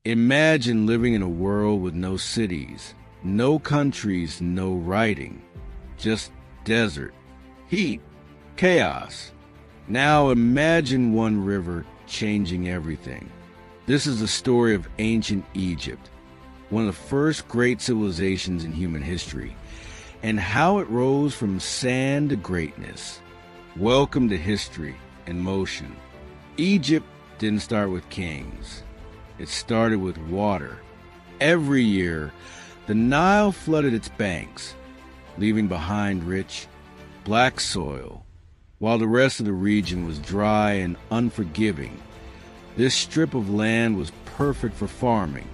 Imagine living in a world with no cities, no countries, no writing, just desert, heat, chaos. Now imagine one river changing everything. This is the story of ancient Egypt, one of the first great civilizations in human history, and how it rose from sand to greatness. Welcome to History in Motion. Egypt didn't start with kings. It started with water. Every year, the Nile flooded its banks, leaving behind rich, black soil, while the rest of the region was dry and unforgiving. This strip of land was perfect for farming.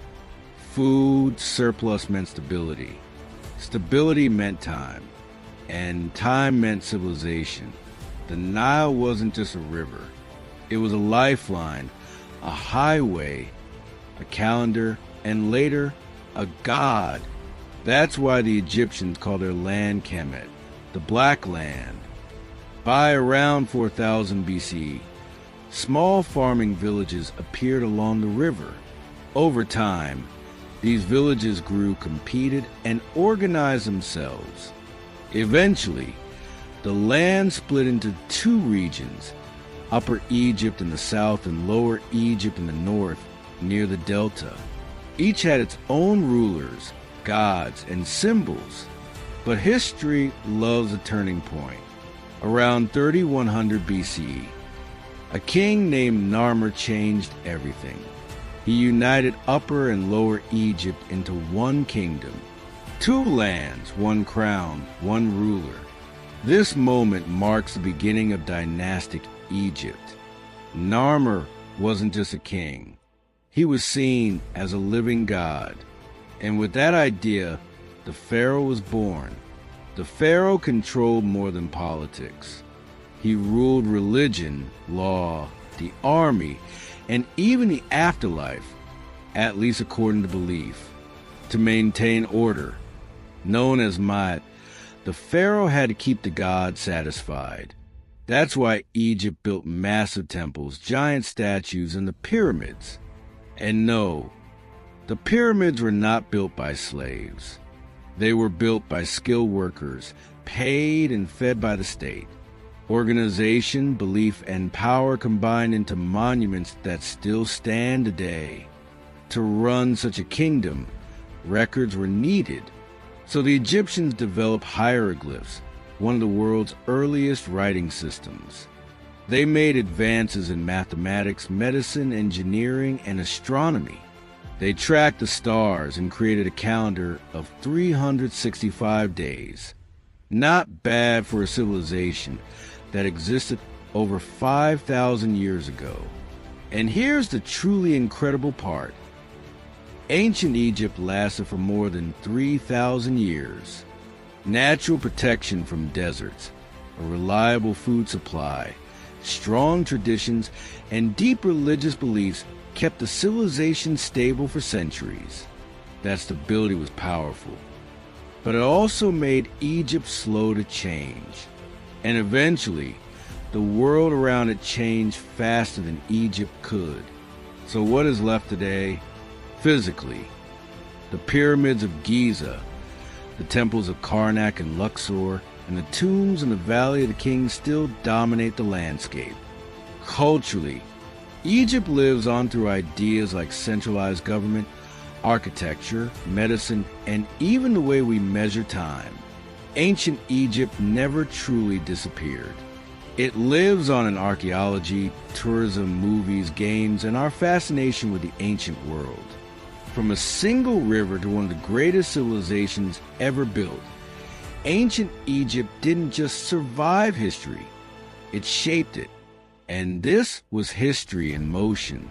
Food surplus meant stability. Stability meant time, and time meant civilization. The Nile wasn't just a river. It was a lifeline, a highway, a calendar, and later, a god. That's why the Egyptians called their land Kemet, the Black Land. By around 4000 BC, small farming villages appeared along the river. Over time, these villages grew, competed, and organized themselves. Eventually, the land split into two regions, Upper Egypt in the south and Lower Egypt in the north, near the delta. Each had its own rulers, gods, and symbols. But history loves a turning point. Around 3100 BCE, a king named Narmer changed everything. He united Upper and Lower Egypt into one kingdom. Two lands, one crown, one ruler. This moment marks the beginning of dynastic Egypt. Narmer wasn't just a king. He was seen as a living god. And with that idea, the Pharaoh was born. The Pharaoh controlled more than politics. He ruled religion, law, the army, and even the afterlife, at least according to belief. To maintain order, known as Ma'at, the Pharaoh had to keep the gods satisfied. That's why Egypt built massive temples, giant statues, and the pyramids. And no, the pyramids were not built by slaves. They were built by skilled workers, paid and fed by the state. Organization, belief, and power combined into monuments that still stand today. To run such a kingdom, records were needed. So the Egyptians developed hieroglyphs, one of the world's earliest writing systems. They made advances in mathematics, medicine, engineering, and astronomy. They tracked the stars and created a calendar of 365 days. Not bad for a civilization that existed over 5,000 years ago. And here's the truly incredible part. Ancient Egypt lasted for more than 3,000 years. Natural protection from deserts, a reliable food supply, strong traditions, and deep religious beliefs kept the civilization stable for centuries. That stability was powerful. But it also made Egypt slow to change. And eventually, the world around it changed faster than Egypt could. So what is left today? Physically, the pyramids of Giza, the temples of Karnak and Luxor, and the tombs in the Valley of the Kings still dominate the landscape. Culturally, Egypt lives on through ideas like centralized government, architecture, medicine, and even the way we measure time. Ancient Egypt never truly disappeared. It lives on in archaeology, tourism, movies, games, and our fascination with the ancient world. From a single river to one of the greatest civilizations ever built, ancient Egypt didn't just survive history, it shaped it. And this was History in Motion.